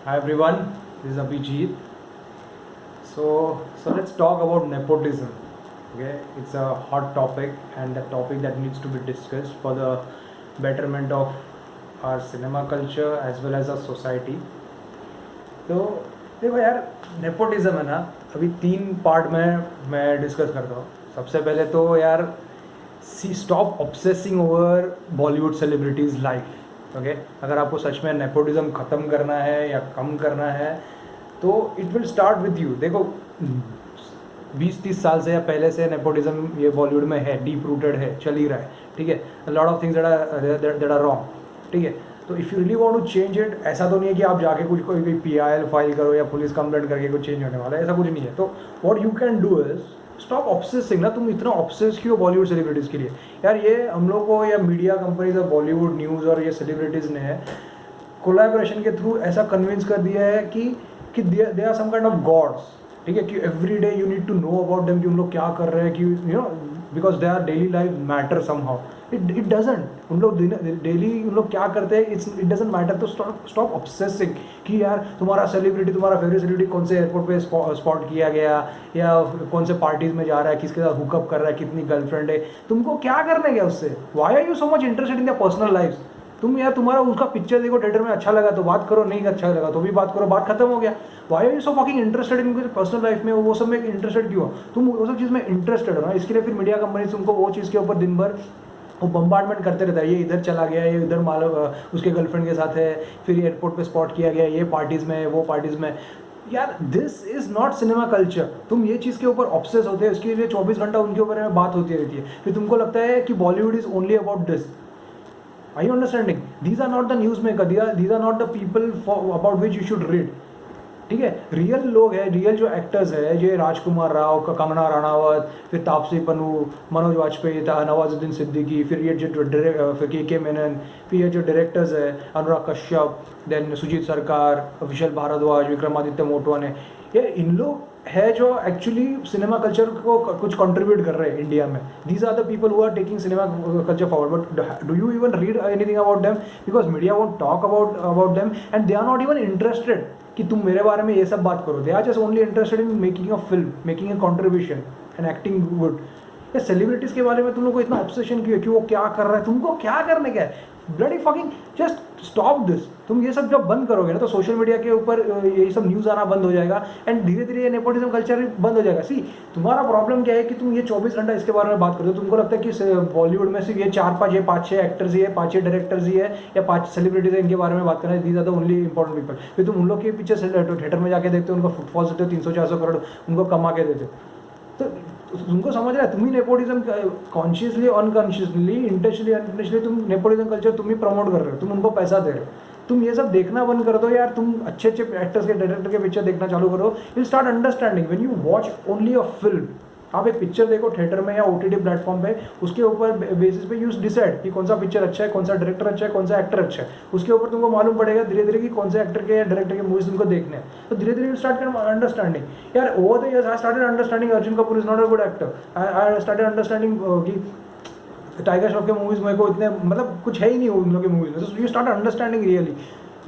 Hi everyone, this is Abhijit. So let's talk about nepotism. Okay, it's a hot topic and a topic that needs to be discussed for the betterment of our cinema culture as well as our society. तो देखो यार, nepotism है ना, अभी तीन part में मैं discuss करता हूँ. सबसे पहले तो यार, see stop obsessing over Bollywood celebrities life. Okay, अगर आपको सच में नेपोटिज्म ख़त्म करना है या कम करना है तो it will start with you. देखो 20-30 साल से या पहले से नेपोटिज्म ये बॉलीवुड में है, डीप रूटेड है, चल ही रहा है. ठीक है, lot of things that are wrong. ठीक है, तो if you really want to change it, ऐसा तो नहीं है कि आप जाके कुछ कोई PIL फाइल करो या पुलिस कंप्लेंट करके कुछ चेंज होने वाला है, ऐसा कुछ नहीं है. तो what you can do is stop obsessing. ना, तुम इतना ऑब्सेस क्यों बॉलीवुड सेलिब्रिटीज़ के लिए यार? ये हम लोग को या मीडिया कंपनीज और बॉलीवुड न्यूज़ और ये सेलिब्रिटीज़ ने कोलैबोरेशन के थ्रू ऐसा कन्विंस कर दिया है कि they are some kind of gods. ठीक है, कि every day you need to know about them, कि उन लोग क्या कर रहे हैं, कि you know, because they are daily life matter somehow. It doesn't. उन लोग डेली उन लोग क्या करते हैं, इट डजंट मैटर. तो स्टॉप ऑब्सेसिंग कि यार तुम्हारा सेलिब्रिटी, तुम्हारा फेवरेट सेलिब्रिटी कौन से एयरपोर्ट पे स्पॉट किया गया, या कौन से पार्टीज में जा रहा है, किसके साथ हुकअप कर रहा है, कितनी गर्लफ्रेंड है. तुमको क्या करने गया उससे? Why are you so much interested in the personal life? तुम यार, तुम्हारा उसका पिक्चर देखो थिएटर में, अच्छा लगा तो बात करो, नहीं अच्छा लगा तो भी बात करो, बात खत्म हो गया. Why are you so fucking interested in personal life में? वो सब में इंटरेस्टेड क्यों हो? तुम वो सब चीज़ में इंटरेस्टेड हो ना, इसके लिए फिर मीडिया कंपनी तुमको वो चीज़ के ऊपर दिन भर वो बम्बार्डमेंट करते रहता है. ये इधर चला गया, ये इधर मालो उसके गर्लफ्रेंड के साथ है, फिर एयरपोर्ट पे स्पॉट किया गया, ये पार्टीज़ में, वो पार्टीज़ में. यार, this is not cinema culture. तुम ये चीज़ के ऊपर ऑब्सेस होते हैं, उसके लिए 24 घंटा उनके ऊपर में बात होती रहती है. फिर तुमको लगता है कि Bollywood is only about this. Are you understanding? These are not the newsmaker. These are not the people about which you should read. ठीक है, रियल लोग हैं, रियल जो एक्टर्स है, जो राजकुमार राव, कंगना रनावत, फिर तापसी पन्नू, मनोज वाजपेयी, नवाजुद्दीन सिद्दीकी, फिर ये जो के मेनन, फिर ये जो डायरेक्टर्स है, अनुराग कश्यप, देन सुजीत सरकार, विशाल भारद्वाज, विक्रमादित्य मोटवाने, ये इन लोग है जो एक्चुअली सिनेमा कल्चर को कुछ कंट्रीब्यूट कर रहे हैं इंडिया में. These are the people who are taking cinema culture forward. But do you even read anything about them? Because media won't talk about them and they are not even interested कि तुम मेरे बारे में ये सब बात करो. They are just only interested in making a film, making a contribution and acting good. ये सेलिब्रिटीज़ के बारे में तुम लोग को इतना ऑब्सेशन क्यों है कि वो क्या कर रहा है? तुमको क्या करने का है? Bloody fucking just stop this. तुम ये सब जब बंद करोगे ना, तो सोशल मीडिया के ऊपर ये सब न्यूज़ आना बंद हो जाएगा एंड धीरे धीरे ये नेपोटिज्म कल्चर बंद हो जाएगा. सी, तुम्हारा प्रॉब्लम क्या है कि तुम ये 24 घंटा इसके बारे में बात करते हो. तुमको लगता है कि बॉलीवुड में सिर्फ ये 4-5 5-6 एक्टर्स ही है, 5-6 डायरेक्टर्स ही है, या 5 सेलिब्रिटीज है, इनके बारे में बात करना है. These are the only important people. फिर तुम उन लोग के पीछे थिएटर में जाके देखते हो, उनको फुटफॉल्स देते हो, 300-400 करोड़ उनको कमा के देते हो. तो तुमको समझ रहा है, तुम ही nepotism consciously, unconsciously, intentionally, unintentionally तुम नेपोटिज्म कल्चर तुम ही प्रमोट कर रहे हो. तुम उनको पैसा दे रहे हो. तुम ये सब देखना बंद कर दो यार. तुम अच्छे अच्छे एक्टर्स के, डायरेक्टर के पिक्चर देखना चालू करो. You start understanding when you watch only a film. आप एक पिक्चर देखो थिएटर में या OTT प्लेटफॉर्म पे, उसके ऊपर बेसिस पे यूज डिसाइड कि कौन सा पिक्चर अच्छा है, कौन सा डायरेक्टर अच्छा है, कौन सा एक्टर अच्छा है. उसके ऊपर तुमको मालूम पड़ेगा धीरे धीरे कि कौन से एक्टर के या डायरेक्टर के मूवीज तुमको देखने हैं. तो धीरे धीरे यू स्टार्ट कर अंडरस्टैंडिंग. यार, over the years I started understanding Arjun Kapoor is not a good actor. I started understanding कि टाइगर श्रॉफ के मूवीज मेरे को इतने मतलब कुछ है ही नहीं उन लोग के मूवीज में. You start understanding really.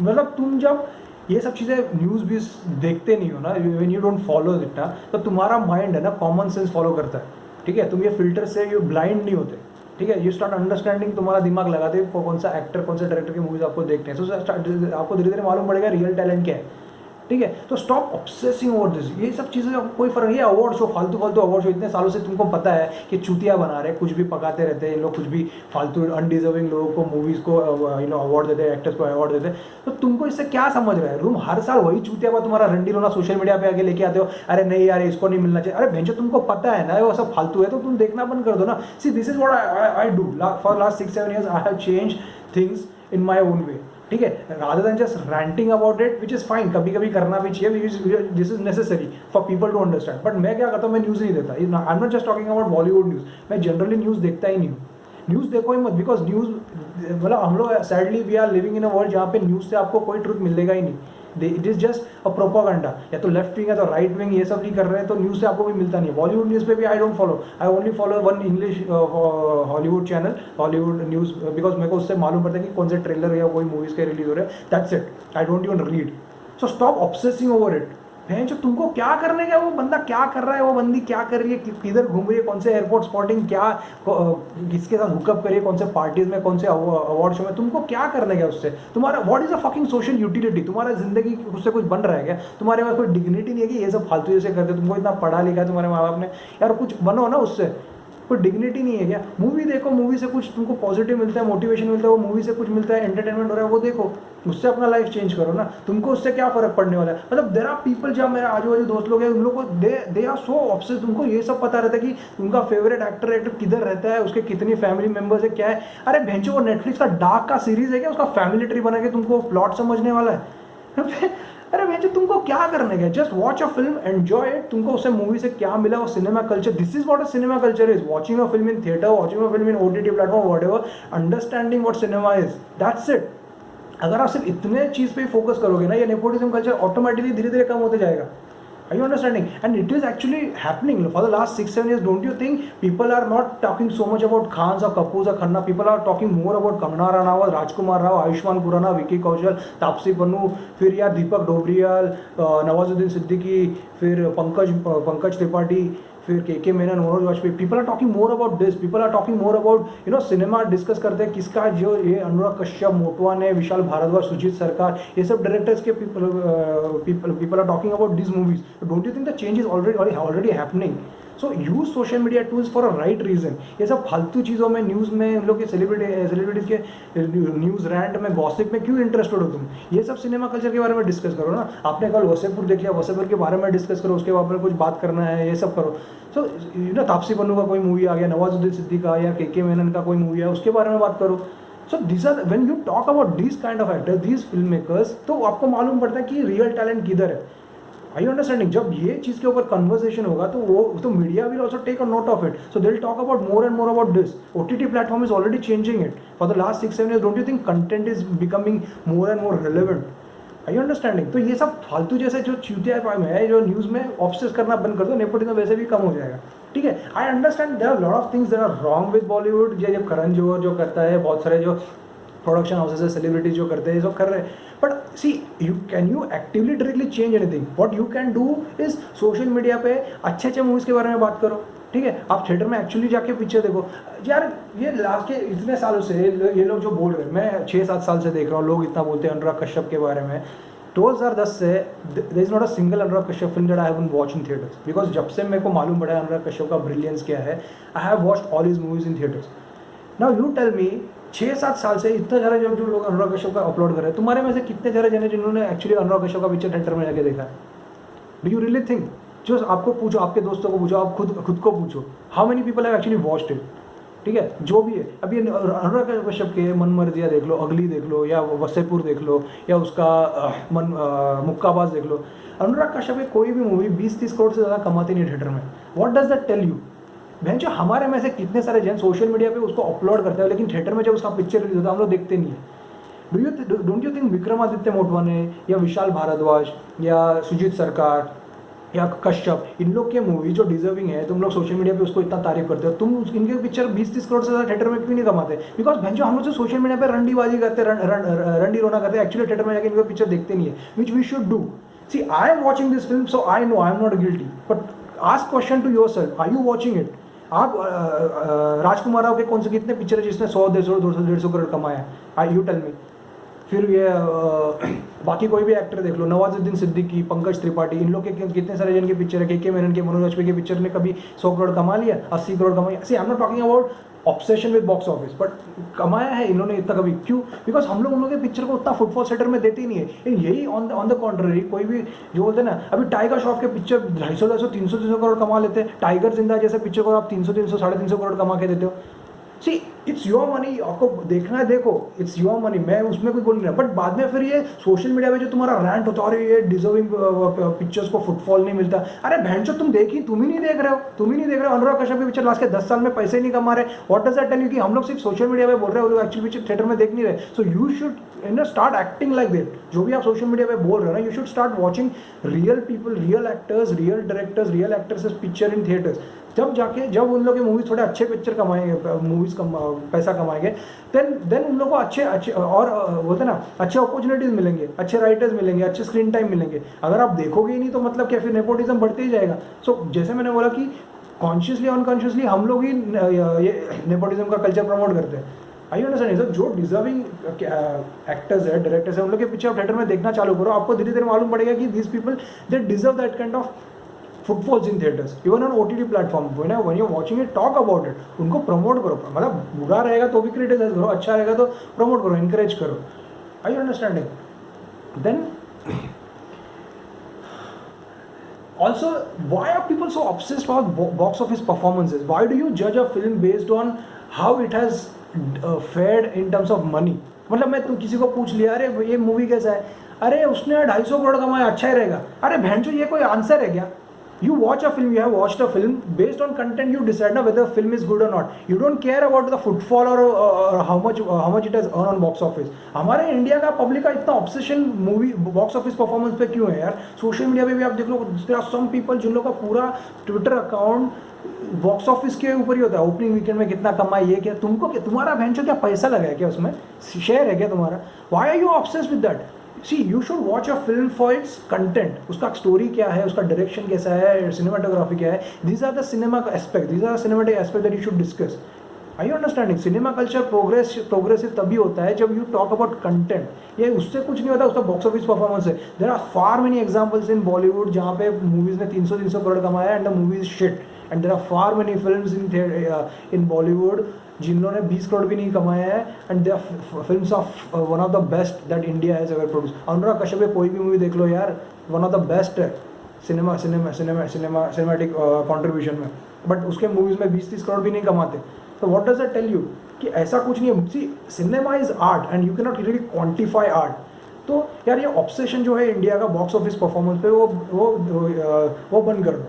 मतलब तुम जब ये सब चीज़ें न्यूज़ भी देखते नहीं हो ना, when you don't follow it ना, तो तुम्हारा माइंड है ना कॉमन सेंस फॉलो करता है. ठीक है, तुम ये फिल्टर से यू ब्लाइंड नहीं होते. ठीक है, यू स्टार्ट अंडरस्टैंडिंग. तुम्हारा दिमाग लगाते हो कौन सा एक्टर, कौन सा डायरेक्टर की मूवीज आपको देखते हैं. तो आपको धीरे धीरे मालूम पड़ेगा रियल टैलेंट क्या है. ठीक है, तो स्टॉप ऑब्सेसिंग ओवर दिस. ये सब चीज़ें कोई फर्क नहीं है. अवार्ड शो, फालतू अवार्ड शो, इतने सालों से तुमको पता है कि चूतिया बना रहे, कुछ भी पकाते रहते हैं लोग, कुछ भी फालतू अनडिजर्विंग लोगों को, मूवीज़ को अवार्ड देते हैं, एक्टर्स को अवार्ड देते हैं. तो तुमको इससे क्या समझ रहा है? तुम हर साल वही चूतिया का तुम्हारा रंडी रोना सोशल मीडिया पे आके लेके आते हो. अरे नहीं यार, इसको नहीं मिलना चाहिए. अरे भेजो, तुमको पता है ना वो सब फालतू है, तो तुम देखना बंद कर दो ना. See, this is what I do for last 6-7 years. I have change things in my own way. ठीक है, rather than just ranting about it, which is fine. कभी कभी करना भी चाहिए, this is necessary for people to understand. But मैं क्या करता हूँ, मैं न्यूज़ नहीं देता. I am not just talking about Bollywood news. मैं जनरली न्यूज़ देखता ही नहीं हूँ. न्यूज़ देखो ही मत, बिकॉज न्यूज़ मतलब हम लोग sadly we are living in a world जहाँ पे न्यूज़ से आपको कोई ट्रुथ मिलेगा ही नहीं. It is just a propaganda. या तो लेफ्ट विंग है तो राइट विंग, ये सब नहीं कर रहे हैं, तो न्यूज़ से आपको भी मिलता नहीं है. बॉलीवुड न्यूज़ पे भी I don't follow. I only follow one English Hollywood channel, Hollywood news, because मेरे को उससे मालूम पड़ता है कि कौन से ट्रेलर या कोई मूवीज़ के रिलीज हो रहे हैं. That's it. I don't even read. So stop obsessing over it. भैंस जो तुमको क्या करने का, वो बंदा क्या कर रहा है, वो बंदी क्या कर रही है, किधर घूम रही है, कौन से एयरपोर्ट स्पॉटिंग, क्या किसके साथ हुकअप करिए, कौन से पार्टीज में, कौन से अवार्ड शो में, तुमको क्या करने का उससे? तुम्हारा what is a fucking social utility? तुम्हारा जिंदगी उससे कुछ बन रहा है क्या? तुम्हारे पास कोई डिग्निटी नहीं है कि ये सब फालतू जैसे करते? तुमको इतना पढ़ा लिखा है तुम्हारे माँ बाप ने, यार कुछ बनो ना उससे। कोई डिग्निटी नहीं है क्या? मूवी देखो, मूवी से कुछ तुमको पॉजिटिव मिलता है, मोटिवेशन मिलता है, वो मूवी से कुछ मिलता है, एंटरटेनमेंट हो रहा है, वो देखो, उससे अपना लाइफ चेंज करो ना। तुमको उससे क्या फर्क पड़ने वाला है? मतलब देयर आर पीपल, जब मेरे आजू बाजू दोस्त लोग हैं, उन लोग को दे आर सो ऑब्सेस्ड, तुमको ये सब पता रहता है कि उनका फेवरेट एक्टर किधर रहता है, उसके कितनी फैमिली मेंबर्स है, क्या है। अरे भेंचो, वो नेटफ्लिक्स का डार्क का सीरीज है क्या? उसका फैमिली ट्री बना के तुमको प्लॉट समझने वाला है? अरे भैया तुमको क्या करने का? Just watch a film, enjoy it. तुमको उससे मूवी से क्या मिला? वो cinema culture, this is what a cinema culture is. Watching a film in theatre, watching a film in OTT platform, whatever, understanding what cinema is, that's it. अगर आप सिर्फ इतने चीज पे फोकस करोगे ना, ये नेपोटिज्म कल्चर ऑटोमेटिकली धीरे धीरे कम होते जाएगा। Are you understanding? And it is actually happening for the last 6-7 years. Don't you think people are not talking so much about Khans or Kapoors or Khanna? People are talking more about Kangana Ranaut, Rajkumar Rao, Ayushmann Khurrana, Vicky Kaushal, Taapsee Pannu, फिर यार दीपक डोबरियाल, नवाजुद्दीन सिद्दीकी, फिर पंकज त्रिपाठी, फिर K Menon, Manoj Vajpayee. People are talking more about this, people are talking more about cinema discuss करते हैं किसका, जो ये अनुराग कश्यप, मोटवाने, विशाल भारद्वाज, सुजीत सरकार, ये सब डायरेक्टर्स के people are talking about this movies. Don't you think the change is already happening? So use social media tools for a right reason. ये सब फालतू चीज़ों में, न्यूज़ में, उन लोग के सेलिब्रिटीज़ के न्यूज़ रैंट में, गॉसिप में क्यों इंटरेस्टेड हो तुम? ये सब सिनेमा कल्चर के बारे में डिस्कस करो ना। आपने कल वसेपुर देख लिया, वसेपुर के बारे में डिस्कस करो, उसके बारे में कुछ बात करना है, ये सब करो। सो तापसी पन्नू का कोई मूवी आ गया, नवाजुद्दीन सिद्दीकी का या के मेनन का कोई मूवी है, उसके बारे में बात करो। So this are, when you talk about this kind of actors, this filmmakers, तो आपको मालूम पड़ता है कि रियल टैलेंट किधर है। Are you understanding? जब ये चीज़ के ऊपर कन्वर्सेशन होगा तो media will also take a note of it, so they will talk about more and more about this. OTT platform is already changing it for the last 6-7 years. Don't you think content is becoming more and more relevant? Are you understanding? तो ये सब फालतू जैसे जो चूतिया पाए में है, जो न्यूज़ में ऑब्सेस करना बंद कर दो, नेपोटिज्म वैसे भी कम हो जाएगा। ठीक है, I understand there are lot of things that are wrong with Bollywood. जब करण जौहर जो करता है, बहुत सारे जो प्रोडक्शन हाउसेस है, सेलिब्रिटीज जो करते हैं, ये सब कर रहे हैं, but see you actively directly change anything? What you can do is social media पे अच्छे मूवीज़ के बारे में बात करो। ठीक है, आप थिएटर में एक्चुअली जाके पिक्चर देखो। यार ये लास्ट के इतने सालों से ये लोग जो बोल रहे हैं, मैं 6-7 साल से देख रहा हूँ, लोग इतना बोलते हैं अनुराग कश्यप के बारे में। 2010 से there is not a single Anurag Kashyap film that I have been watch in theatres, because जब से मेरे को मालूम पड़ा है अनुराग कश्यप का ब्रिलियंस क्या है, I have watched all his movies in theatres. Now you tell me, 6-7 साल से इतना सारे जो लोग अनुराग कश्यप का अपलोड कर रहे हैं, तुम्हारे में से कितने सारे जने जिन्होंने एक्चुअली अनुराग कश्यप का पिक्चर थिएटर में जाके देखा है? Do you really think? जो आपको पूछो, आपके दोस्तों को पूछो, आप खुद को पूछो, how many people have actually watched it? ठीक है, जो भी है, अभी अनुराग कश्यप के मन मर्जिया देख लो, अगली देख लो, या वसेपुर देख लो, या उसका मुक्काबाज देख लो। अनुराग कश्यप की कोई भी मूवी 20-30 करोड़ से ज़्यादा कमाती नहीं थिएटर में। What does that tell you? भैन जो हमारे में से कितने सारे जन सोशल मीडिया पे उसको अपलोड करते हैं, लेकिन थिएटर में जब उसका पिक्चर रिलीज होता है हम लोग देखते नहीं है। Don't you think Vikramaditya Motwane या विशाल भारद्वाज या सुजीत सरकार या कश्यप, इन लोग के मूवी जो डिजर्विंग है, तुम लोग सोशल मीडिया पे उसको इतना तारीफ करते हो, तुम इनके पिक्चर 20-30 करोड़ से ज़्यादा थिएटर में क्यों नहीं कमाते? बिकॉज भैन जो हम लोग जो सोशल मीडिया पे रंडीबाजी करते हैं, रंडी रोना करते हैं, एक्चुअली थिएटर में जाकर इनके पिक्चर देखते नहीं है, which we should do. See I am watching this film, so I know I am not guilty, but ask question to yourself, are you watching it? आप राजकुमार राव के कौन से कितने पिक्चर है जिसने 100-150-200-150 करोड़ कमाया है? आई यू टेल मी। फिर ये बाकी कोई भी एक्टर देख लो, नवाजुद्दीन सिद्दीकी, पंकज त्रिपाठी, इन लोग के कितने सारे जन के पिक्चर है, के मेनन के, मनोज वाजपेयी के पिक्चर ने कभी 100 करोड़ कमा लिया, 80 करोड़ कमाया? See I am not talking about obsession with box office, but कमाया है इन्होंने इतना कभी, क्यों? बिकॉज हम लोग उन लोग के पिक्चर को उतना फुटफॉल सेटर में देते ही नहीं है। यही ऑन द कॉन्ट्ररी, कोई भी जो बोलते हैं ना, अभी टाइगर श्रॉफ के पिक्चर 250-300 करोड़ कमा लेते हैं। टाइगर जिंदा जैसे पिक्चर को आप 300-350 करोड़ कमा के देते हो। सी इट्स योर मनी, आपको देखना है देखो, इट्स योर मनी, मैं उसमें कोई बोल नहीं रहा। बट बाद में फिर ये सोशल मीडिया पे जो तुम्हारा रैंट होता है, ये डिजर्विंग पिक्चर्स को फुटफॉल नहीं मिलता, अरे बहन चो तुम देखी, तुम ही नहीं देख रहे हो। अनुराग कश्यप के पिक्चर लास्ट के 10 साल में पैसे नहीं कमा रहे। What does that tell you? कि हम लोग सिर्फ सोशल मीडिया पे बोल रहे हैं, वो लोग एक्चुअली पिक्चर थिएटर में देख नहीं रहे। So you should start acting like that. जो भी आप सोशल मीडिया पे बोल रहे हो ना, you should start watching real people, real actors, real directors, real actresses picture in theatres. जब उन लोग के मूवीज थोड़े अच्छे पिक्चर कमाएंगे, पैसा कमाएंगे, देन उन लोग को अच्छे और बोलते हैं ना, अच्छे अपॉर्चुनिटीज मिलेंगे, अच्छे राइटर्स मिलेंगे, अच्छे स्क्रीन टाइम मिलेंगे। अगर आप देखोगे ही नहीं तो मतलब क्या, फिर नेपोटिज्म बढ़ते ही जाएगा। सो जैसे मैंने बोला कि कॉन्शियसली अनकॉन्शियसली हम लोग ही ये नेपोटिज्म का कल्चर प्रमोट करते हैं। I understand. जो डिजर्विंग एक्टर्स है, डायरेक्टर्स है, उन लोग के पीछे आप थिएटर में देखना चालू करो, आपको धीरे धीरे मालूम पड़ेगा कि these people they deserve that kind of footfalls in theatres, even on OTT platform. When you watching it, talk about it, उनको प्रमोट करो। मतलब बुरा रहेगा तो भी क्रिटिसाइज करो, अच्छा रहेगा तो प्रमोट करो, इंकरेज करो। Are you understanding? Then also, why are people so obsessed about box office performances? Why do you judge a film based on how it has fared in terms of money? मतलब मैं तुम किसी को पूछ लिया, अरे ये मूवी कैसा है, अरे उसने 250 करोड़ कमाया, अच्छा ही रहेगा। अरे भैंचो, ये कोई आंसर है क्या? You watch a film, you have watched a film, based on content you decide now whether the film is good or not. You don't care about the footfall or how much it has earned on box office. हमारे India का public का इतना obsession movie box office performance पे क्यों है यार? Social media पे भी आप देख लो, there are some people जिन लोगों का पूरा ट्विटर अकाउंट बॉक्स ऑफिस के ऊपर ही होता है, ओपनिंग वीकेंड में कितना कमाई, ये क्या तुमको, क्या तुम्हारा भैंचो क्या पैसा लगा है क्या उसमें, शेयर है क्या तुम्हारा? Why are you obsessed with that? See you should watch a film for its content, उसका स्टोरी क्या है, उसका डायरेक्शन कैसा है, सिनेमाटोग्राफी क्या है। These are the cinema aspect, these are cinematic aspect that you should discuss. I you understanding? Cinema culture progressive तभी होता है जब यू टॉक अबाउट कंटेंट। ये उससे कुछ नहीं होता, उसका बॉक्स ऑफिस परफॉर्मेंस है। There are far many examples in Bollywood जहाँ पे मूवीज ने 300 करोड़ कमाया and the movie is shit, and there are far many films in Bollywood जिन्होंने 20 करोड़ भी नहीं कमाया है, and they are films of one of the best that India has ever produce. Anurag Kashyap के कोई भी मूवी देख लो यार, वन ऑफ द बेस्ट है सिनेमैटिक कॉन्ट्रीब्यूशन में, बट उसके मूवीज़ में 20-30 करोड़ भी नहीं कमाते। तो what does that tell you कि ऐसा कुछ नहीं है। See, cinema is art and you can not really quantify art. तो यार ये ऑब्सेशन जो है इंडिया का बॉक्स ऑफिस परफॉर्मेंस पे, वो बंद कर दो,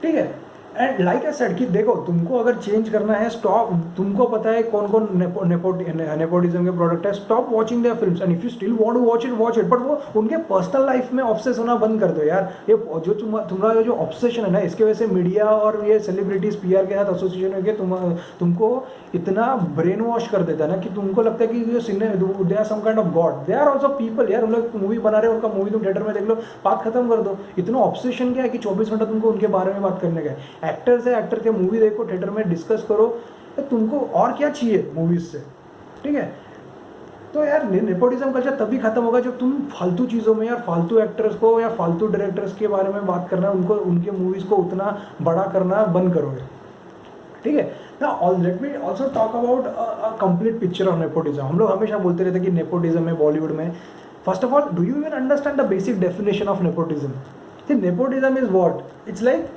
ठीक है। एंड लाइक आई सेड कि देखो, तुमको अगर चेंज करना है, स्टॉप, तुमको पता है कौन कौन नेपोटिज्म के प्रोडक्ट है, stop watching their films, and if you still want to watch it, but वो उनके पर्सनल लाइफ में ऑब्सेस होना बंद कर दो यार। ये जो तुम्हारा जो ऑब्सेशन है ना, इसके वजह से मीडिया और ये सेलिब्रिटीज PR के साथ एसोसिएशन होकर तुमको इतना ब्रेन वॉश कर देता है ना कि तुमको लगता है कि they are some kind of god. They are also people यार। उन लोग मूवी बना रहे हैं, उनका मूवी तुम थिएटर में देख लो, बात खत्म कर दो। इतना ऑब्सेशन क्या है कि 24 घंटा तुमको उनके बारे में बात करने का है। एक्टर्स है, एक्टर के मूवी देखो, थिएटर में डिस्कस करो, तो तुमको और क्या चाहिए मूवीज से, ठीक है। तो यार नेपोटिज्म कल्चर तभी खत्म होगा जब तुम फालतू चीज़ों में यार, फालतू एक्टर्स को या फालतू डायरेक्टर्स के बारे में बात करना, उनको उनके मूवीज़ को उतना बड़ा करना बंद करोगे, ठीक है ना। Let me also talk about a complete picture of nepotism. हम लोग हमेशा बोलते रहते हैं कि नेपोटिज्म है बॉलीवुड में। First of all, do you even understand the basic definition of nepotism? Nepotism is what? It's like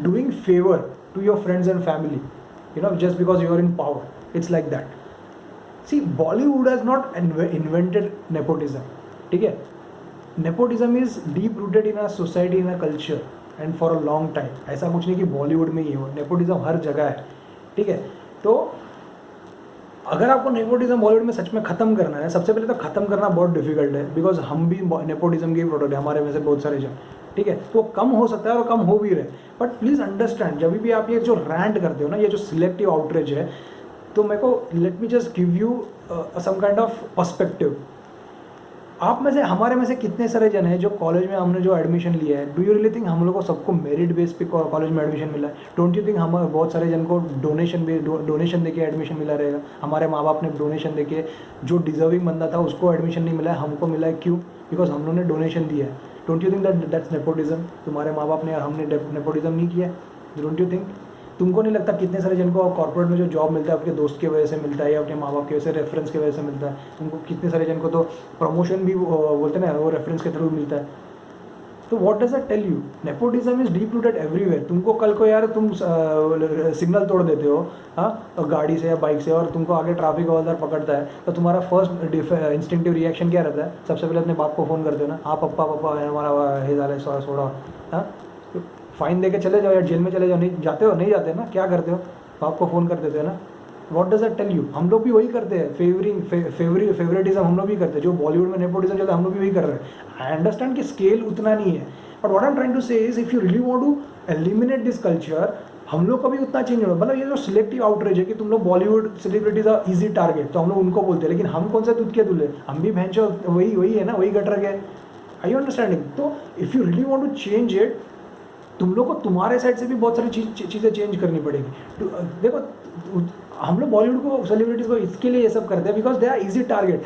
doing favor to your friends and family, just because you are in power. It's like that. See, Bollywood has not invented nepotism, ठीक है। Nepotism is deep rooted in our society, in our culture, and for a long time. ऐसा कुछ नहीं कि बॉलीवुड में ही हो, nepotism हर जगह है, ठीक है। तो अगर आपको नेपोटिज्म बॉलीवुड में सच में खत्म करना है, सबसे पहले तो खत्म करना बहुत डिफिकल्ट है, बिकॉज हम भी नेपोटिज्म के प्रोडक्ट है, हमारे में से बहुत सारे जन, ठीक है। तो कम हो सकता है और कम हो भी रहे, बट प्लीज़ अंडरस्टैंड, जब भी आप ये जो रैंट करते हो ना, ये जो सिलेक्टिव आउटरीच है, तो मेरे को let me just give you some kind of perspective. आप में से, हमारे में से कितने सारे जन हैं जो कॉलेज में हमने जो एडमिशन लिया है, डू यू रियली थिंक हम लोग को सबको मेरिट बेस पे कॉलेज में एडमिशन मिला है? डोंट यू थिंक हम बहुत सारे जन को डोनेशन देके एडमिशन मिला रहेगा? हमारे माँ बाप ने डोनेशन देके, जो डिजर्विंग बंदा था उसको एडमिशन नहीं मिला है, हमको मिला है। क्यों? बिकॉज हम लोगों ने डोनेशन दिया है। Don't you think that's nepotism? तुम्हारे माँ बाप ने और हमने नेपोटिज्म नहीं किया? Don't you think? तुमको नहीं लगता कितने सारे जन को कॉर्पोरेट में जो जॉब मिलता है अपने दोस्त की वजह से मिलता है या अपने माँ बाप की वजह से, रेफरेंस की वजह से मिलता है? तुमको कितने सारे जन को तो प्रमोशन भी बोलते हैं ना, वो रेफरेंस के थ्रू मिलता है। तो what does that tell you? Nepotism is deep rooted everywhere. तुमको कल को यार तुम सिग्नल तोड़ देते हो, हाँ, गाड़ी से या बाइक से, और तुमको आगे ट्रैफिक हवलदार पकड़ता है, तो तुम्हारा फर्स्ट इंस्टिंक्टिव रिएक्शन क्या रहता है? सबसे पहले अपने बाप को फ़ोन करते हो ना, हाँ पप्पा हमारा हे झाले सोड़ा, हाँ, फाइन दे के चले जाओ या जेल में चले जाओ। नहीं जाते हो? नहीं जाते ना? क्या करते हो? बाप को फ़ोन कर देते हो ना। What does that tell you? हम लोग भी वही करते हैं, फेवरेटिज्म हम लोग भी करते हैं। जो बॉलीवुड में नेपोटिज्म चलता है हम लोग भी वही कर रहे हैं। आई अंडरस्टैंड कि स्केल उतना नहीं है, but what I am trying to say is if you really want to eliminate this culture, हम लोग का भी उतना चेंज होगा। मतलब ये जो सिलेक्टिव आउटरीच है कि तुम लोग Bollywood celebrities are easy target, तो हम लोग उनको बोलते हैं, लेकिन हम कौन सा दूध के दूल्हे, हम भी भैंसो वही है ना, वही गटर के। I you understanding? तो if you really want to change it, तुम लोग को तुम्हारे साइड से भी बहुत सारी चीज़ें चेंज करनी पड़ेगी। देखो हम लोग बॉलीवुड को सेलिब्रिटीज़ को इसके लिए ये सब करते हैं because they are easy target.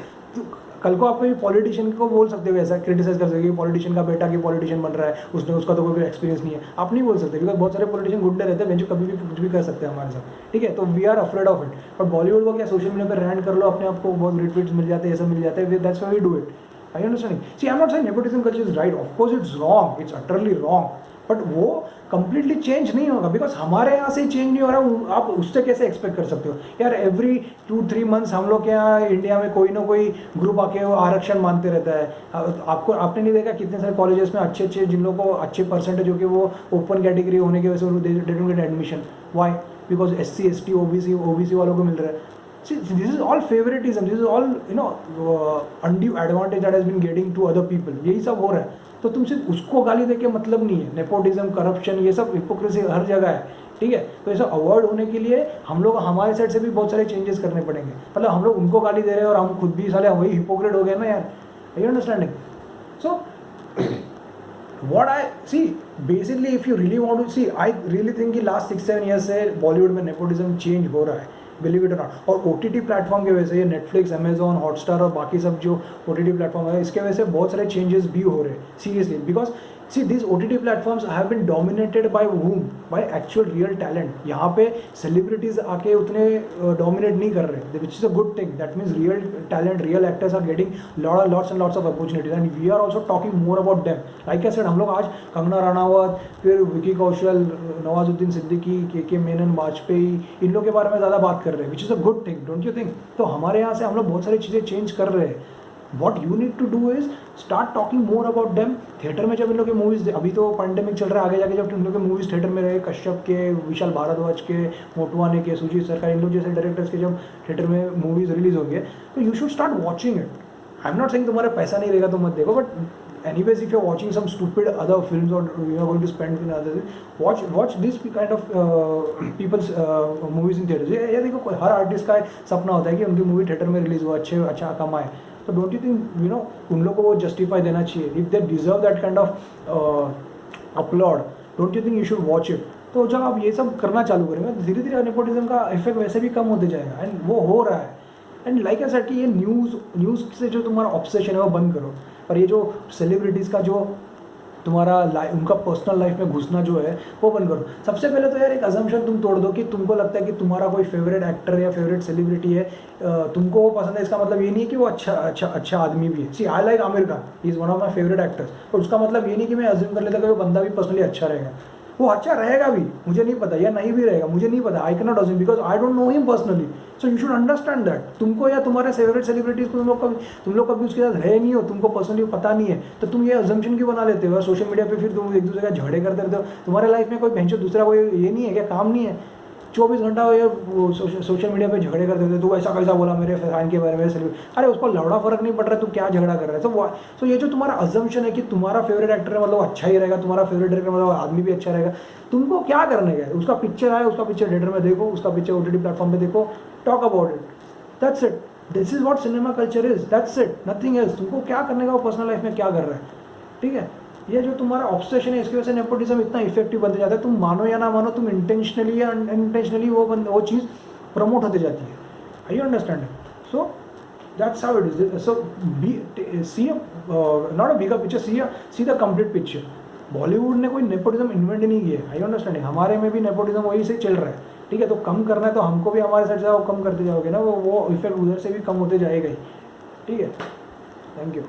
कल को आप कोई पॉलिटिशियन को बोल सकते हो, ऐसा क्रिटिसाइज कर सकते हो कि पॉलिटिशियन का बेटा कि पॉलिटिशियन बन रहा है, उसका तो कोई एक्सपीरियंस नहीं है। आप नहीं बोल सकते बिकॉज बहुत सारे पॉलिटिशियन गुंडे रहते हैं जो कभी भी कुछ भी कर सकते हैं हमारे साथ, ठीक है। तो we are afraid of it. But Bollywood को क्या, सोशल मीडिया पर रैंड कर लो, अपने आप को बहुत रिट्वीट्स मिल जाते हैं, ये सब मिल जाते हैं, that's why we do it. I understanding? See I am not saying nepotism culture is right, of course it's wrong, it's utterly wrong, but वो कंप्लीटली चेंज नहीं होगा बिकॉज हमारे यहाँ से चेंज नहीं हो रहा। आप उससे कैसे एक्सपेक्ट कर सकते हो यार? एवरी 2-3 मंथ्स हम लोग के यहाँ इंडिया में कोई ना कोई ग्रुप आके वो आरक्षण मांगते रहता है। आपने नहीं देखा कितने सारे कॉलेजेस में अच्छे जिन लोगों को अच्छे परसेंटेज हो के वो ओपन कैटेगरी होने की वजह से they don't get admission. Why? Because SC ST OBC वालों को मिल रहा है। See, this is all favoritism. This is all undue advantage that has been getting to other people. यही सब हो रहा है। तो तुम सिर्फ उसको गाली देके मतलब नहीं है। नेपोटिज्म, करप्शन, ये सब हिपोक्रेसी हर जगह है, ठीक है। तो ऐसा अवॉइड होने के लिए हम लोग हमारे साइड से भी बहुत सारे चेंजेस करने पड़ेंगे। मतलब हम लोग उनको गाली दे रहे हैं और हम खुद भी साले वही हिपोक्रेट हो गए ना यार। Are you understanding? So what I see basically, if you really want to see, I really think कि last 6-7 years से बॉलीवुड में नेपोटिज्म चेंज हो रहा है, बिलीव इट और नॉट। और OTT प्लेटफॉर्म की वजह से, ये नेटफ्लिक्स, अमेजॉन, हॉटस्टार और बाकी सब जो OTT प्लेटफॉर्म है, इसके वजह से बहुत सारे चेंजेस भी हो रहे हैं seriously. Because see this OTT platforms have been dominated by वूम, बाय एक्चुअल रियल टैलेंट। यहाँ पे सेलिब्रिटीज आके उतने डोमिनेट नहीं कर रहे, which is a good thing. That means real talent, real actors are getting lots and lots of opportunities and we are also talking more about them. Like I said, हम लोग आज कंगना रनावत, फिर विकी कौशल, नवाजुद्दीन सिद्दीकी, के मेनन, वाजपेयी, इन लोग के बारे में ज़्यादा बात कर रहे हैं, विच is a good thing, don't you think? तो हमारे यहाँ से हम लोग बहुत सारी चीज़ें चेंज कर रहे हैं। What you need to do is start talking more about them. Theatre में जब इन लोग की मूवीज़, अभी तो पैंडेमिक चल रहा है, आगे जाके जब इन लोग के मूवीज़ थिएटर में रहे, कश्यप के, विशाल भारद्वाज के, मोटवाने के, सुजीत सरकार, इन लोग जैसे डायरेक्टर्स के जब थिएटर में मूवीज़ रिलीज होंगे, तो you should start watching it. I am not saying तुम्हारा पैसा नहीं रहेगा तो मत देखो, but anyways if you're watching some stupid other films or you're going to spend in other watch this kind of people's movies in theaters। ये देखो, हर artist का सपना होता है कि उनकी मूवी थिएटर में रिलीज हो, अच्छा कमाए। तो डोंट यू थिंक उन लोगों को वो जस्टिफाई देना चाहिए? If they deserve that kind of upload, don't you think you should watch it? तो जब आप ये सब करना चालू करेंगे, धीरे धीरे नेपोटिज्म का इफेक्ट वैसे भी कम होते जाएगा, एंड वो हो रहा है। एंड लाइक आई सेड कि ये न्यूज़ से जो तुम्हारा ऑब्सेशन है वो बंद करो। और ये जो सेलिब्रिटीज़ का जो तुम्हारा उनका पर्सनल लाइफ में घुसना जो है वो बंद करो। सबसे पहले तो यार एक अजम्पशन तुम तोड़ दो कि तुमको लगता है कि तुम्हारा कोई फेवरेट एक्टर या फेवरेट सेलिब्रिटी है, तुमको वो पसंद है, इसका मतलब ये नहीं है कि वो अच्छा आदमी भी है। See I like Aamir Khan, he is one of my favourite actors, और उसका मतलब ये नहीं कि मैं अज्यूम कर लेता कि वो बंदा भी पर्सनली अच्छा रहेगा। वो अच्छा रहेगा भी, मुझे नहीं पता, या नहीं भी रहेगा, मुझे नहीं पता। I can not assume because I don't know him personally. So you should understand that. तुमको या तुम्हारे फेवरेट सेलिब्रिटीज को तुम लोग कभी उसके साथ रहे नहीं हो, तुमको पर्सनली पता नहीं है, तो तुम ये अजम्पशन क्यों बना लेते हो? सोशल मीडिया पे फिर तुम एक दूसरे का झगड़े करते रहते हो। तुम्हारे लाइफ में कोई भैंसो दूसरा कोई ये नहीं है क्या, काम नहीं है? 24 घंटा ये सोशल मीडिया पे झगड़े करते थे, तू ऐसा कैसा बोला मेरे फैन के बारे में, अरे उसको लौड़ा फर्क नहीं पड़ रहा है, तू क्या झगड़ा कर रहा है? तो ये जो तुम्हारा अजम्पशन है कि तुम्हारा फेवरेट एक्टर है मतलब अच्छा ही रहेगा, तुम्हारा फेवरेट डायरेक्टर मतलब आदमी भी अच्छा रहेगा, तुमको क्या करने का है? उसका पिक्चर आया, उसका पिक्चर थिएटर में देखो, उसका पिक्चर OTT प्लेटफॉर्म पे देखो, talk about it, that's it. This is what cinema culture is, that's it, nothing else. तुमको क्या करने का, वो पर्सनल लाइफ में क्या कर रहा है, ठीक है? ये जो तुम्हारा ऑब्सेशन है, इसकी वजह से नेपोटिज्म इतना इफेक्टिव बनते जाता है। तुम मानो या ना मानो, तुम इंटेंशनली या अनइंटेंशनली वो चीज़ प्रमोट होती जाती है। Are you understand? So that's how it is. So see not a bigger picture, see the complete picture. Bollywood ने कोई नेपोटिज्म इन्वेंट नहीं किया है। आई अंडरस्टैंडिंग, हमारे में भी नेपोटिज्म वही से चल रहा है, ठीक है? तो कम करना है तो हमको भी हमारे साइड से वो कम करते जाओगे ना, वो इफेक्ट उधर से भी कम होते जाएगा ही, ठीक है? Thank you.